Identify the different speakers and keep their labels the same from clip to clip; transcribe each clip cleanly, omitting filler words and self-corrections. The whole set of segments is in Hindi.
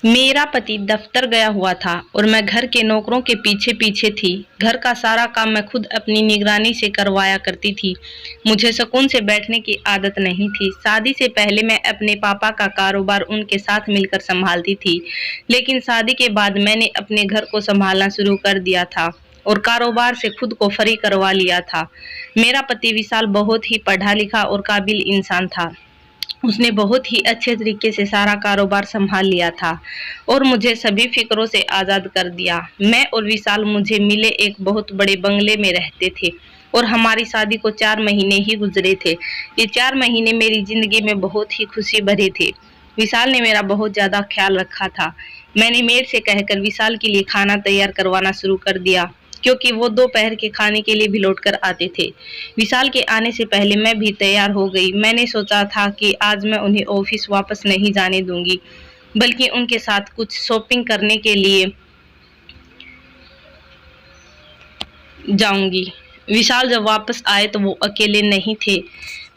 Speaker 1: मेरा पति दफ्तर गया हुआ था और मैं घर के नौकरों के पीछे पीछे थी। घर का सारा काम मैं खुद अपनी निगरानी से करवाया करती थी। मुझे सुकून से बैठने की आदत नहीं थी। शादी से पहले मैं अपने पापा का कारोबार उनके साथ मिलकर संभालती थी, लेकिन शादी के बाद मैंने अपने घर को संभालना शुरू कर दिया था और कारोबार से खुद को फ्री करवा लिया था। मेरा पति विशाल बहुत ही पढ़ा लिखा और काबिल इंसान था। उसने बहुत ही अच्छे तरीके से सारा कारोबार संभाल लिया था और मुझे सभी फिक्रों से आज़ाद कर दिया। मैं और विशाल मुझे मिले एक बहुत बड़े बंगले में रहते थे और हमारी शादी को 4 महीने ही गुजरे थे। ये 4 महीने मेरी ज़िंदगी में बहुत ही खुशी भरे थे। विशाल ने मेरा बहुत ज़्यादा ख्याल रखा था। मैंने मेड से कहकर विशाल के लिए खाना तैयार करवाना शुरू कर दिया, क्योंकि वो दोपहर के खाने के लिए भी लौट कर आते थे। विशाल के आने से पहले मैं भी तैयार हो गई। मैंने सोचा था कि आज मैं उन्हें ऑफिस वापस नहीं जाने दूंगी, बल्कि उनके साथ कुछ शॉपिंग करने के लिए जाऊंगी। विशाल जब वापस आए तो वो अकेले नहीं थे,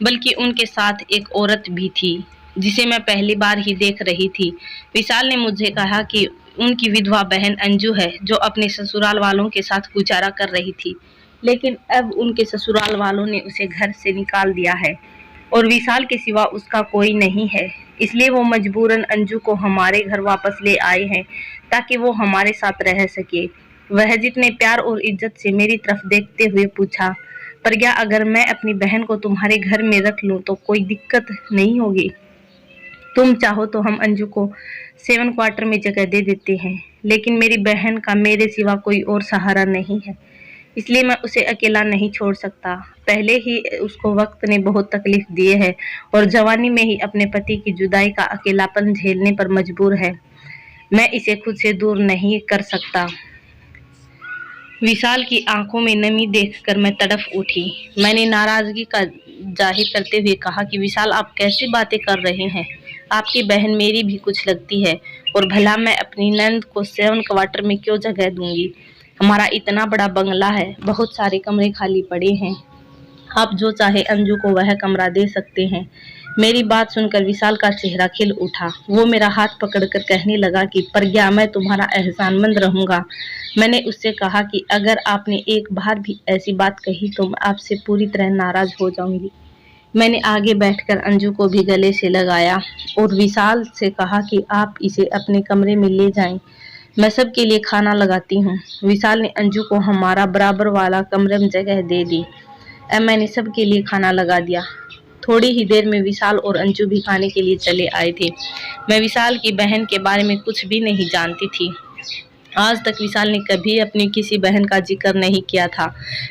Speaker 1: बल्कि उनके साथ एक औरत भी थी जिसे मैं पहली बार ही देख रही थी। विशाल ने मुझे कहा कि उनकी विधवा बहन अंजू है, जो अपने ससुराल वालों के साथ गुजारा कर रही थी, लेकिन अब उनके ससुराल वालों ने उसे घर से निकाल दिया है और विशाल के सिवा उसका कोई नहीं है। इसलिए वो मजबूरन अंजू को हमारे घर वापस ले आए हैं, ताकि वो हमारे साथ रह सके। वह जितने प्यार और इज्जत से मेरी तरफ देखते हुए पूछा, प्रज्ञा, अगर मैं अपनी बहन को तुम्हारे घर में रख लूं तो कोई दिक्कत नहीं होगी? तुम चाहो तो हम अंजू को 7 क्वार्टर में जगह दे देते हैं, लेकिन मेरी बहन का मेरे सिवा कोई और सहारा नहीं है, इसलिए मैं उसे अकेला नहीं छोड़ सकता। पहले ही उसको वक्त ने बहुत तकलीफ दिए है और जवानी में ही अपने पति की जुदाई का अकेलापन झेलने पर मजबूर है। मैं इसे खुद से दूर नहीं कर सकता। विशाल की आंखों में नमी देखकर मैं तड़प उठी। मैंने नाराजगी का जाहिर करते हुए कहा कि विशाल, आप कैसी बातें कर रहे हैं? आपकी बहन मेरी भी कुछ लगती है, और भला मैं अपनी नंद को 7 क्वार्टर में क्यों जगह दूंगी? हमारा इतना बड़ा बंगला है, बहुत सारे कमरे खाली पड़े हैं। आप जो चाहे अंजू को वह कमरा दे सकते हैं। मेरी बात सुनकर विशाल का चेहरा खिल उठा। वो मेरा हाथ पकड़कर कहने लगा कि प्रज्ञा, मैं तुम्हारा एहसानमंद रहूंगा। मैंने उससे कहा कि अगर आपने एक बार भी ऐसी बात कही तो मैं आपसे पूरी तरह नाराज हो जाऊंगी। मैंने आगे बैठकर अंजू को भी गले से लगाया और विशाल से कहा कि आप इसे अपने कमरे में ले जाएं। मैं सबके लिए खाना लगाती हूँ। विशाल ने अंजू को हमारा बराबर वाला कमरे में जगह दे दी। अब मैंने सबके लिए खाना लगा दिया। थोड़ी ही देर में विशाल और अंजू भी खाने के लिए चले आए थे। मैं विशाल की बहन के बारे में कुछ भी नहीं जानती थी। आज तक विशाल ने कभी अपनी किसी बहन का जिक्र नहीं किया था।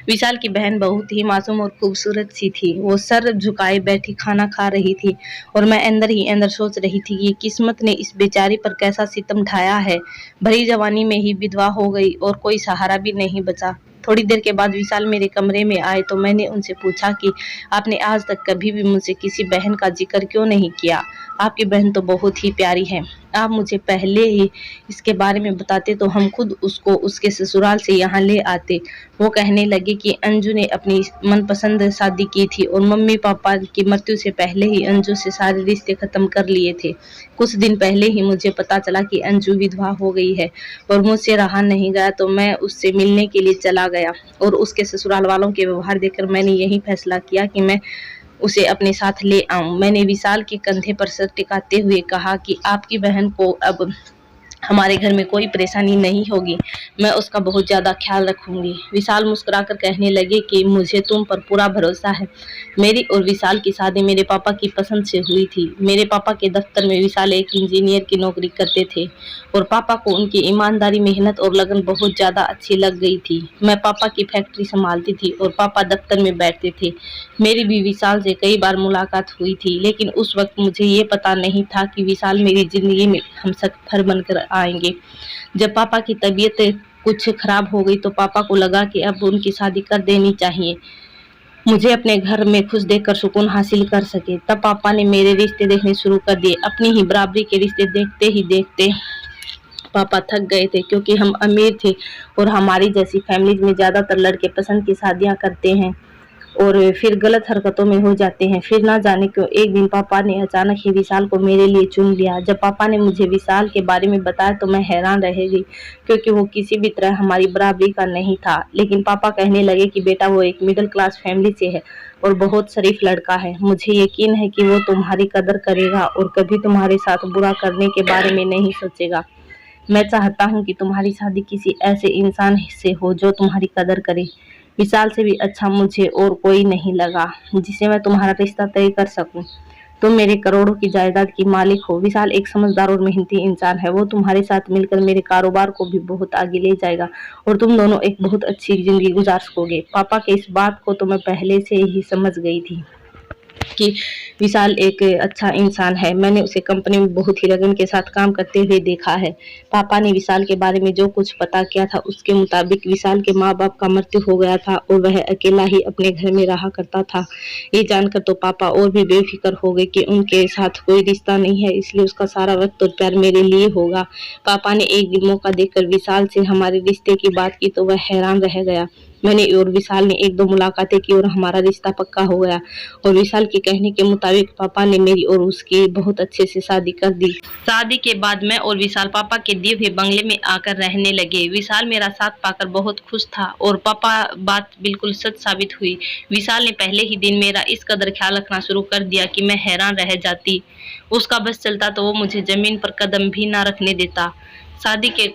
Speaker 1: विशाल की बहन बहुत ही मासूम और खूबसूरत सी थी। वो सर झुकाए बैठी खाना खा रही थी और मैं अंदर ही अंदर सोच रही थी कि किस्मत ने इस बेचारी पर कैसा सितम ढाया है। भरी जवानी में ही विधवा हो गई और कोई सहारा भी नहीं बचा। थोड़ी देर के बाद विशाल मेरे कमरे में आए तो मैंने उनसे पूछा कि आपने आज तक कभी भी मुझसे किसी बहन का जिक्र क्यों नहीं किया? आपकी बहन तो बहुत ही प्यारी है। आप मुझे पहले ही इसके बारे में बताते तो हम खुद उसको उसके ससुराल से यहाँ ले आते। वो कहने लगे कि अंजू ने अपनी मनपसंद शादी की थी और मम्मी पापा की मृत्यु से पहले ही अंजू से सारे रिश्ते खत्म कर लिए थे। कुछ दिन पहले ही मुझे पता चला कि अंजू विधवा हो गई है और मुझसे रहा नहीं गया, तो मैं उससे मिलने के लिए चला गया और उसके ससुराल वालों के व्यवहार देखकर मैंने यही फैसला किया कि मैं उसे अपने साथ ले आऊं। मैंने विशाल के कंधे पर सर टिकाते हुए कहा कि आपकी बहन को अब हमारे घर में कोई परेशानी नहीं होगी। मैं उसका बहुत ज़्यादा ख्याल रखूंगी। विशाल मुस्कुराकर कहने लगे कि मुझे तुम पर पूरा भरोसा है। मेरी और विशाल की शादी मेरे पापा की पसंद से हुई थी। मेरे पापा के दफ्तर में विशाल एक इंजीनियर की नौकरी करते थे और पापा को उनकी ईमानदारी, मेहनत और लगन बहुत ज़्यादा अच्छी लग गई थी। मैं पापा की फैक्ट्री संभालती थी और पापा दफ्तर में बैठते थे। मेरी भी विशाल से कई बार मुलाकात हुई थी, लेकिन उस वक्त मुझे ये पता नहीं था कि विशाल मेरी ज़िंदगी में हमसफ़र बनकर आएंगे। जब पापा की तबीयत कुछ खराब हो गई तो पापा को लगा कि अब उनकी शादी कर देनी चाहिए, मुझे अपने घर में खुश देखकर सुकून हासिल कर सके। तब पापा ने मेरे रिश्ते देखने शुरू कर दिए। अपनी ही बराबरी के रिश्ते देखते ही देखते पापा थक गए थे, क्योंकि हम अमीर थे और हमारी जैसी फैमिलीज में ज़्यादातर लड़के पसंद की शादियां करते हैं। और फिर गलत हरकतों में हो जाते हैं। फिर ना जाने क्यों एक दिन पापा ने अचानक ही विशाल को मेरे लिए चुन लिया। जब पापा ने मुझे विशाल के बारे में बताया तो मैं हैरान रह गई, क्योंकि वो किसी भी तरह हमारी बराबरी का नहीं था। लेकिन पापा कहने लगे कि बेटा वो एक मिडिल क्लास फैमिली से है और बहुत शरीफ लड़का है। मुझे यकीन है कि वो तुम्हारी कदर करेगा और कभी तुम्हारे साथ बुरा करने के बारे में नहीं सोचेगा। मैं चाहता हूँ कि तुम्हारी शादी किसी ऐसे इंसान से हो जो तुम्हारी कदर करे। विशाल से भी अच्छा मुझे और कोई नहीं लगा जिसे मैं तुम्हारा रिश्ता तय कर सकूं। तुम मेरे करोड़ों की जायदाद की मालिक हो। विशाल एक समझदार और मेहनती इंसान है। वो तुम्हारे साथ मिलकर मेरे कारोबार को भी बहुत आगे ले जाएगा और तुम दोनों एक बहुत अच्छी जिंदगी गुजार सकोगे। पापा के इस बात को तो मैं पहले से ही समझ गई थी कि विशाल एक अच्छा इंसान है। मैंने उसे कंपनी में बहुत ही लगन के साथ काम करते हुए देखा है। पापा ने विशाल के बारे में जो कुछ पता किया था उसके मुताबिक विशाल के माँ-बाप का मृत्यु हो गया था और वह अकेला ही अपने घर में रहा करता था। ये जानकर तो पापा और भी बेफिक्र हो गए कि उनके साथ कोई रिश्ता नहीं है, इसलिए उसका सारा वक्त और प्यार मेरे लिए होगा। पापा ने एक दिन मौका देकर विशाल से हमारे रिश्ते की बात की तो वह हैरान रह गया। मैंने और विशाल ने एक दो मुलाकातें की और हमारा रिश्ता पक्का हो गया। और विशाल के कहने के मुताबिक पापा ने मेरी और उसकी बहुत अच्छे से शादी कर दी। शादी के बाद मैं और विशाल पापा के दिए हुए बंगले में आकर रहने लगे। विशाल मेरा साथ पाकर बहुत खुश था और पापा बात बिल्कुल सच साबित हुई। विशाल ने पहले ही दिन मेरा इस कदर ख्याल रखना शुरू कर दिया कि मैं हैरान रह जाती। उसका बस चलता तो वो मुझे जमीन पर कदम भी ना रखने देता। शादी के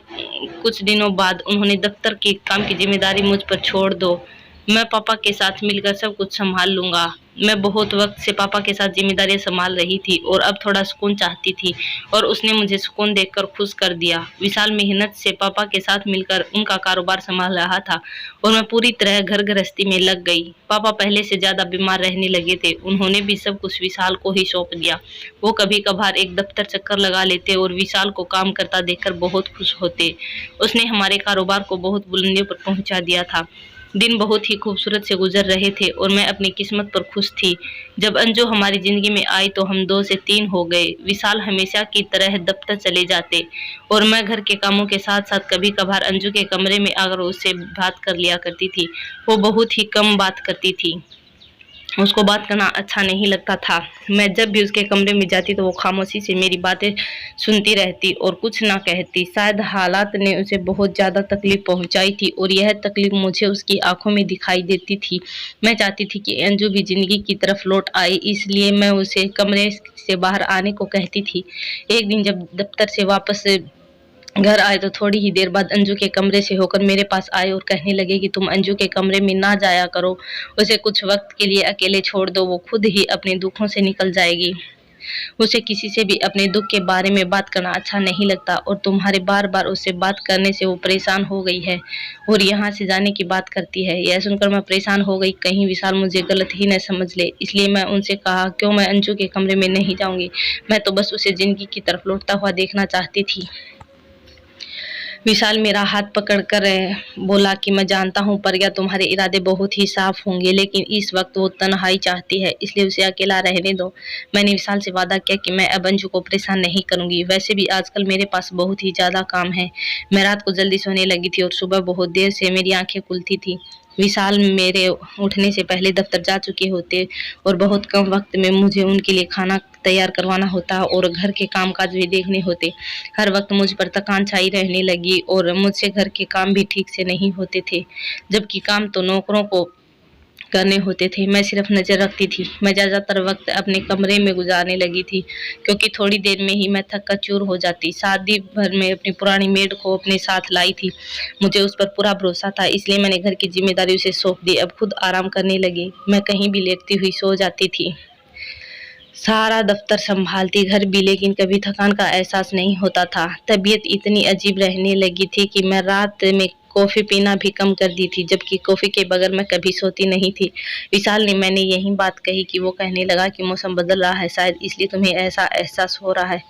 Speaker 1: कुछ दिनों बाद उन्होंने दफ्तर के काम की जिम्मेदारी मुझ पर छोड़ दो, मैं पापा के साथ मिलकर सब कुछ संभाल लूंगा। मैं बहुत वक्त से पापा के साथ जिम्मेदारियां संभाल रही थी और अब थोड़ा सुकून चाहती थी और उसने मुझे सुकून देकर खुश कर दिया। विशाल मेहनत से पापा के साथ मिलकर उनका कारोबार संभाल रहा था और मैं पूरी तरह घर गृहस्थी में लग गई। पापा पहले से ज्यादा बीमार रहने लगे थे। उन्होंने भी सब कुछ विशाल को ही सौंप दिया। वो कभी कभार एक दफ्तर चक्कर लगा लेते और विशाल को काम करता देखकर बहुत खुश होते। उसने हमारे कारोबार को बहुत बुलंदियों पर पहुंचा दिया था। दिन बहुत ही खूबसूरत से गुजर रहे थे और मैं अपनी किस्मत पर खुश थी। जब अंजू हमारी जिंदगी में आई तो हम 2 से 3 हो गए। विशाल हमेशा की तरह दफ्तर चले जाते और मैं घर के कामों के साथ साथ कभी कभार अंजू के कमरे में आकर उससे बात कर लिया करती थी। वो बहुत ही कम बात करती थी, उसको बात करना अच्छा नहीं लगता था। मैं जब भी उसके कमरे में जाती तो वो खामोशी से मेरी बातें सुनती रहती और कुछ ना कहती। शायद हालात ने उसे बहुत ज़्यादा तकलीफ पहुंचाई थी और यह तकलीफ मुझे उसकी आंखों में दिखाई देती थी। मैं चाहती थी कि अंजू भी जिंदगी की तरफ लौट आए, इसलिए मैं उसे कमरे से बाहर आने को कहती थी। एक दिन जब दफ्तर से वापस घर आए तो थोड़ी ही देर बाद अंजू के कमरे से होकर मेरे पास आए और कहने लगे कि तुम अंजू के कमरे में ना जाया करो, उसे कुछ वक्त के लिए अकेले छोड़ दो, वो खुद ही अपने दुखों से निकल जाएगी। उसे किसी से भी अपने दुख के बारे में बात करना अच्छा नहीं लगता और तुम्हारे बार बार उससे बात करने से वो परेशान हो गई है और यहाँ से जाने की बात करती है। यह सुनकर मैं परेशान हो गई, कहीं विशाल मुझे गलत ही न समझ ले। इसलिए मैं उनसे कहा, क्यों मैं अंजू के कमरे में नहीं जाऊंगी, मैं तो बस उसे जिंदगी की तरफ लौटता हुआ देखना चाहती थी। विशाल मेरा हाथ पकड़कर बोला कि मैं जानता हूँ प्रज्ञा, तुम्हारे इरादे बहुत ही साफ होंगे, लेकिन इस वक्त वो तन्हाई चाहती है, इसलिए उसे अकेला रहने दो। मैंने विशाल से वादा किया कि मैं अब अंजू को परेशान नहीं करूंगी। वैसे भी आजकल मेरे पास बहुत ही ज्यादा काम है। मैं रात को जल्दी सोने लगी थी और सुबह बहुत देर से मेरी आंखें खुलती थी। विशाल मेरे उठने से पहले दफ्तर जा चुके होते और बहुत कम वक्त में मुझे उनके लिए खाना तैयार करवाना होता और घर के कामकाज भी देखने होते। हर वक्त मुझ पर थकान छाई रहने लगी और मुझसे घर के काम भी ठीक से नहीं होते थे, जबकि काम तो नौकरों को करने होते थे। मैं सिर्फ नजर रखती थी। मैं ज्यादातर वक्त अपने कमरे में गुजारने लगी थी, क्योंकि थोड़ी देर में ही मैं थक कर चूर हो जाती। शादी भर में अपनी पुरानी मेड को अपने साथ लाई थी। मुझे उस पर पूरा भरोसा था, इसलिए मैंने घर की जिम्मेदारी उसे सौंप दी। अब खुद आराम करने लगी। मैं कहीं भी लेटती हुई सो जाती थी, सारा दफ्तर संभालती, घर भी, लेकिन कभी थकान का एहसास नहीं होता था। तबीयत इतनी अजीब रहने लगी थी कि मैं रात में कॉफी पीना भी कम कर दी थी, जबकि कॉफी के बगैर मैं कभी सोती नहीं थी। विशाल ने मैंने यही बात कही कि वो कहने लगा कि मौसम बदल रहा है, शायद इसलिए तुम्हें ऐसा एहसास हो रहा है।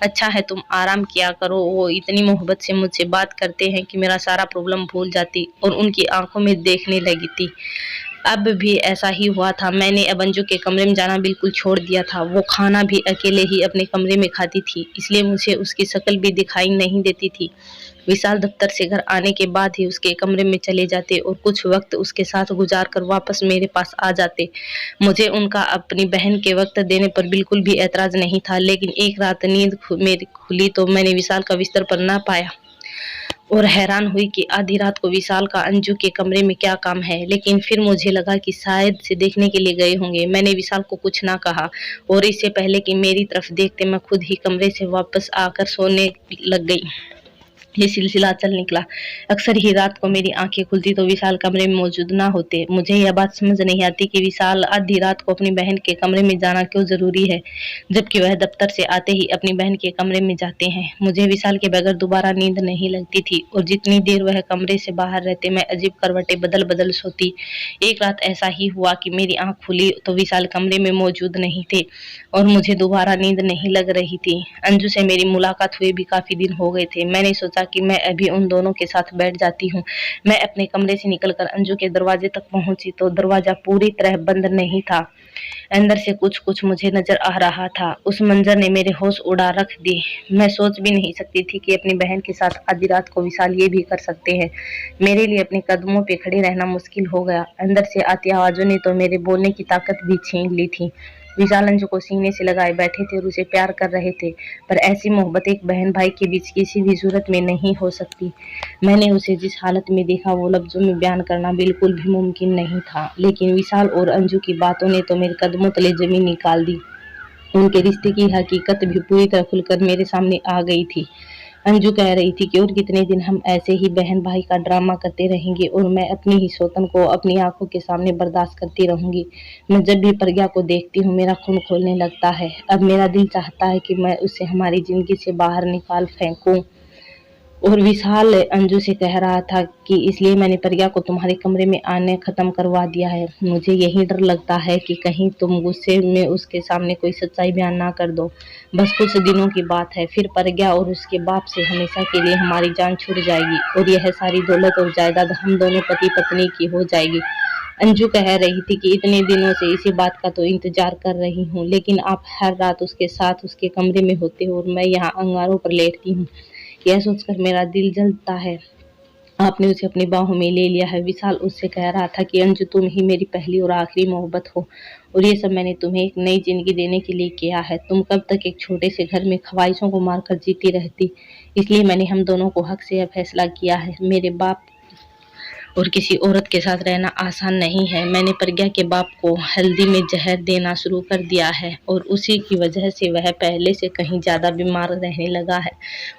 Speaker 1: अच्छा है, तुम आराम किया करो। वो इतनी मोहब्बत से मुझसे बात करते हैं कि मेरा सारा प्रॉब्लम भूल जाती और उनकी आंखों में देखने लगी थी। अब भी ऐसा ही हुआ था। मैंने अब अंजू के कमरे में जाना बिल्कुल छोड़ दिया था। वो खाना भी अकेले ही अपने कमरे में खाती थी, इसलिए मुझे उसकी शक्ल भी दिखाई नहीं देती थी। विशाल दफ्तर से घर आने के बाद ही उसके कमरे में चले जाते और कुछ वक्त उसके साथ गुजार कर वापस मेरे पास आ जाते। मुझे उनका अपनी बहन के वक्त देने पर बिल्कुल भी ऐतराज नहीं था, लेकिन एक रात नींद मेरी खुली तो मैंने विशाल का बिस्तर पर ना पाया और हैरान हुई कि आधी रात को विशाल का अंजू के कमरे में क्या काम है। लेकिन फिर मुझे लगा कि शायद से देखने के लिए गए होंगे। मैंने विशाल को कुछ ना कहा और इससे पहले कि मेरी तरफ देखते मैं खुद ही कमरे से वापस आकर सोने लग गई। ये सिलसिला चल निकला। अक्सर ही रात को मेरी आंखें खुलती तो विशाल कमरे में मौजूद ना होते। मुझे यह बात समझ नहीं आती कि विशाल आधी रात को अपनी बहन के कमरे में जाना क्यों जरूरी है, जबकि वह दफ्तर से आते ही अपनी बहन के कमरे में जाते हैं। मुझे विशाल के बगैर दोबारा नींद नहीं लगती थी और जितनी देर वह कमरे से बाहर रहते मैं अजीब करवटें बदल बदल सोती। एक रात ऐसा ही हुआ कि मेरी आंख खुली तो विशाल कमरे में मौजूद नहीं थे और मुझे दोबारा नींद नहीं लग रही थी। अंजू से मेरी मुलाकात हुए भी काफी दिन हो गए थे। मैंने सोचा कि मैं अभी उन दोनों के साथ बैठ जाती हूँ। मैं अपने कमरे से निकलकर अंजू के दरवाजे तक पहुंची तो दरवाजा पूरी तरह बंद नहीं था। अंदर से कुछ कुछ मुझे नजर आ रहा था। उस मंजर ने मेरे होश उड़ा रख दी। मैं सोच भी नहीं सकती थी कि अपनी बहन के साथ आधी रात को विशाल ये भी कर सकते हैं। मेरे लिए अपने कदमों पे खड़े रहना मुश्किल हो गया। अंदर से आती आवाजों ने तो मेरे बोलने की ताकत भी छीन ली थी। विशाल अंजू को सीने से लगाए बैठे थे और उसे प्यार कर रहे थे, पर ऐसी मोहब्बत एक बहन भाई के बीच किसी भी सूरत में नहीं हो सकती। मैंने उसे जिस हालत में देखा वो लफ्जों में बयान करना बिल्कुल भी मुमकिन नहीं था, लेकिन विशाल और अंजू की बातों ने तो मेरे कदमों तले जमीन निकाल दी। उनके रिश्ते की हकीकत भी पूरी तरह खुलकर मेरे सामने आ गई थी। अंजू कह रही थी कि और कितने दिन हम ऐसे ही बहन भाई का ड्रामा करते रहेंगे और मैं अपनी ही सौतन को अपनी आंखों के सामने बर्दाश्त करती रहूंगी। मैं जब भी प्रज्ञा को देखती हूँ मेरा खून खोलने लगता है। अब मेरा दिल चाहता है कि मैं उसे हमारी जिंदगी से बाहर निकाल फेंकूं। और विशाल अंजू से कह रहा था कि इसलिए मैंने प्रज्ञा को तुम्हारे कमरे में आने खत्म करवा दिया है। मुझे यही डर लगता है कि कहीं तुम गुस्से में उसके सामने कोई सच्चाई बयान ना कर दो। बस कुछ दिनों की बात है, फिर प्रज्ञा और उसके बाप से हमेशा के लिए हमारी जान छूट जाएगी और यह सारी दौलत और जायदाद हम दोनों पति पत्नी की हो जाएगी। अंजू कह रही थी कि इतने दिनों से इसी बात का तो इंतजार कर रही हूँ, लेकिन आप हर रात उसके साथ उसके कमरे में होते हो और मैं यहाँ अंगारों पर लेटती हूँ। यह सोचकर मेरा दिल जलता है। आपने उसे अपनी बाहों में ले लिया है। विशाल उससे कह रहा था कि अंजू तुम ही मेरी पहली और आखिरी मोहब्बत हो और ये सब मैंने तुम्हें एक नई जिंदगी देने के लिए किया है। तुम कब तक एक छोटे से घर में ख्वाहिशों को मारकर जीती रहती, इसलिए मैंने हम दोनों को हक से यह फैसला किया है। मेरे बाप और किसी औरत के साथ रहना आसान नहीं है। मैंने प्रज्ञा के बाप को हल्दी में जहर देना शुरू कर दिया है और उसी की वजह से वह पहले से कहीं ज़्यादा बीमार रहने लगा है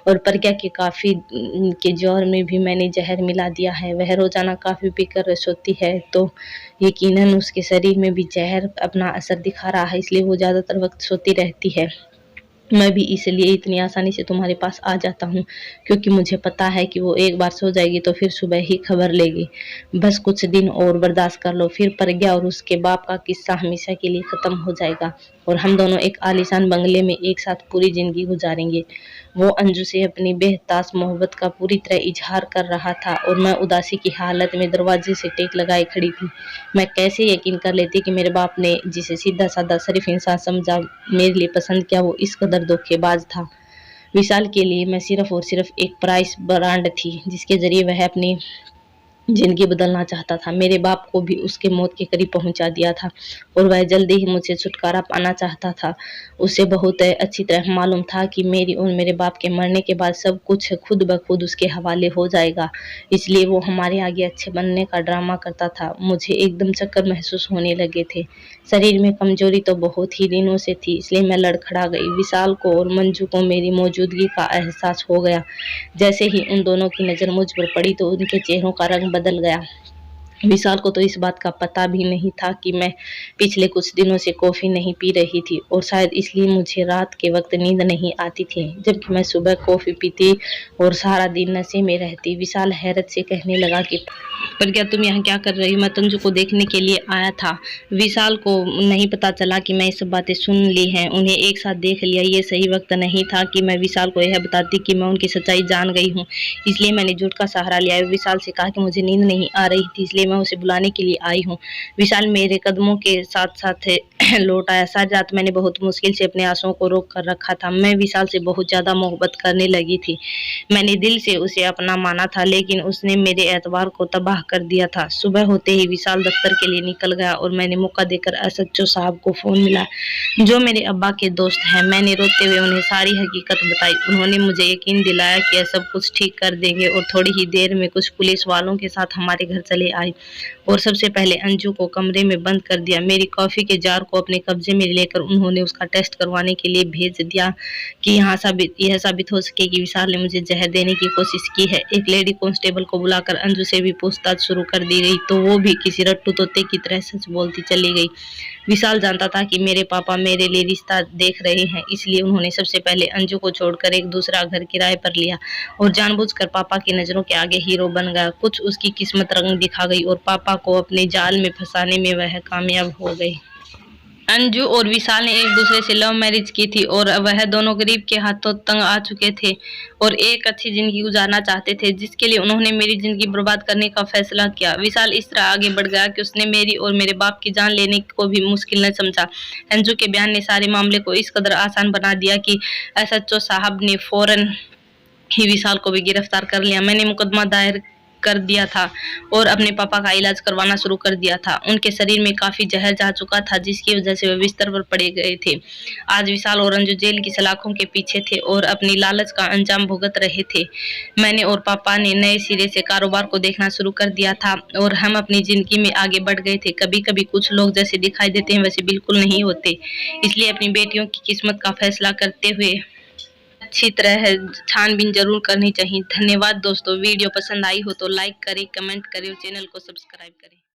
Speaker 1: और प्रज्ञा के काफ़ी के जोर में भी मैंने जहर मिला दिया है। वह रोज़ाना काफ़ी पीकर सोती है तो यकीनन उसके शरीर में भी जहर अपना असर दिखा रहा है, इसलिए वो ज़्यादातर वक्त सोती रहती है। मैं भी इसलिए इतनी आसानी से तुम्हारे पास आ जाता हूँ क्योंकि मुझे पता है कि वो एक बार सो जाएगी तो फिर सुबह ही खबर लेगी। बस कुछ दिन और बर्दाश्त कर लो, फिर प्रज्ञा और उसके बाप का किस्सा हमेशा के लिए खत्म हो जाएगा और हम दोनों एक आलीशान बंगले में एक साथ पूरी जिंदगी गुजारेंगे। वो अंजू से अपनी बेहताश मोहब्बत का पूरी तरह इजहार कर रहा था और मैं उदासी की हालत में दरवाजे से टेक लगाए खड़ी थी। मैं कैसे यकीन कर लेती कि मेरे बाप ने जिसे सीधा साधा शरीफ इंसान समझा, मेरे लिए पसंद किया, वो इस कदर धोखेबाज था। विशाल के लिए मैं सिर्फ और सिर्फ एक प्राइस ब्रांड थी जिसके जरिए वह अपनी जिंदगी बदलना चाहता था। मेरे बाप को भी उसके मौत के करीब पहुंचा दिया था और वह जल्दी ही मुझसे छुटकारा पाना चाहता था। उसे बहुत अच्छी तरह मालूम था कि मेरी और मेरे बाप के मरने के बाद सब कुछ खुद ब खुद उसके हवाले हो जाएगा, इसलिए वो हमारे आगे अच्छे बनने का ड्रामा करता था। मुझे एकदम चक्कर महसूस होने लगे थे। शरीर में कमजोरी तो बहुत ही दिनों से थी, इसलिए मैं लड़खड़ा गई। विशाल को और मंजू को मेरी मौजूदगी का एहसास हो गया। जैसे ही उन दोनों की नज़र मुझ पर पड़ी तो उनके चेहरों का रंग बदल गया। विशाल को तो इस बात का पता भी नहीं था कि मैं पिछले कुछ दिनों से कॉफ़ी नहीं पी रही थी और शायद इसलिए मुझे रात के वक्त नींद नहीं आती थी, जबकि मैं सुबह कॉफ़ी पीती और सारा दिन नशे में रहती। विशाल हैरत से कहने लगा कि प्रज्ञा तुम यहाँ क्या कर रही हो? मैं तंजू को देखने के लिए आया था। विशाल को नहीं पता चला कि मैं ये सब बातें सुन ली हैं। उन्हें एक साथ देख लिया। ये सही वक्त नहीं था कि मैं विशाल को यह बताती कि मैं उनकी सच्चाई जान गई हूँ, इसलिए मैंने झूठ का सहारा लिया। विशाल से कहा कि मुझे नींद नहीं आ रही थी, इसलिए मैं उसे बुलाने के लिए आई हूँ। विशाल मेरे कदमों के साथ साथ लौट आया। सारी रात मैंने बहुत मुश्किल से अपने आंसुओं को रोक कर रखा था। मैं विशाल से बहुत ज्यादा मोहब्बत करने लगी थी। मैंने दिल से उसे अपना माना था, लेकिन उसने मेरे एतबार को तबाह कर दिया था। सुबह होते ही विशाल दफ्तर के लिए निकल गया और मैंने मौका देकर एसएचओ साहब को फोन मिला, जो मेरे अब्बा के दोस्त हैं। मैंने रोते हुए उन्हें सारी हकीकत बताई। उन्होंने मुझे यकीन दिलाया कि यह सब कुछ ठीक कर देंगे और थोड़ी ही देर में कुछ पुलिस वालों के साथ हमारे घर चले आए और सबसे पहले अंजू को कमरे में बंद कर दिया। मेरी कॉफी के जार को अपने कब्जे में लेकर उन्होंने उसका टेस्ट करवाने के लिए भेज दिया कि यह साबित हो सके कि विशाल ने मुझे जहर देने की कोशिश की है। एक लेडी कांस्टेबल को बुलाकर अंजू से भी पूछताछ शुरू कर दी गई, तो वो भी किसी रट्टू तोते की तरह सच बोलती चली गई। विशाल जानता था कि मेरे पापा मेरे लिए रिश्ता देख रहे हैं, इसलिए उन्होंने सबसे पहले अंजू को छोड़कर एक दूसरा घर किराए पर लिया और जानबूझकर पापा की नजरों के आगे हीरो बन गया। कुछ उसकी किस्मत रंग दिखा गई और पापा को अपने जाल में फंसाने में वह कामयाब हो गई। अंजू और विशाल ने एक दूसरे से लव मैरिज की थी और वह दोनों गरीब के हाथों तंग आ चुके थे और एक अच्छी जिंदगी गुजारना चाहते थे, जिसके लिए उन्होंने मेरी जिंदगी बर्बाद करने का फैसला किया। विशाल इस तरह आगे बढ़ गया कि उसने मेरी और मेरे बाप की जान लेने को भी मुश्किल न समझा। अंजू के बयान ने सारे मामले को इस कदर आसान बना दिया कि एसएचओ साहब ने फौरन ही विशाल को भी गिरफ्तार कर लिया। मैंने मुकदमा दायर कर दिया था और अपने पापा का इलाज करवाना शुरू कर दिया था। उनके शरीर में काफी जहर जा चुका था, जिसकी वजह से वे बिस्तर पर पड़े गए थे। आज विशाल और अंजू जेल की सलाखों के पीछे थे और अपनी लालच का अंजाम भुगत रहे थे। मैंने और पापा ने नए सिरे से कारोबार को देखना शुरू कर दिया था और हम अपनी जिंदगी में आगे बढ़ गए थे। कभी कभी कुछ लोग जैसे दिखाई देते हैं वैसे बिल्कुल नहीं होते, इसलिए अपनी बेटियों की किस्मत का फैसला करते हुए अच्छी तरह छानबीन जरूर करनी चाहिए। धन्यवाद दोस्तों। वीडियो पसंद आई हो तो लाइक करें, कमेंट करें और चैनल को सब्सक्राइब करें।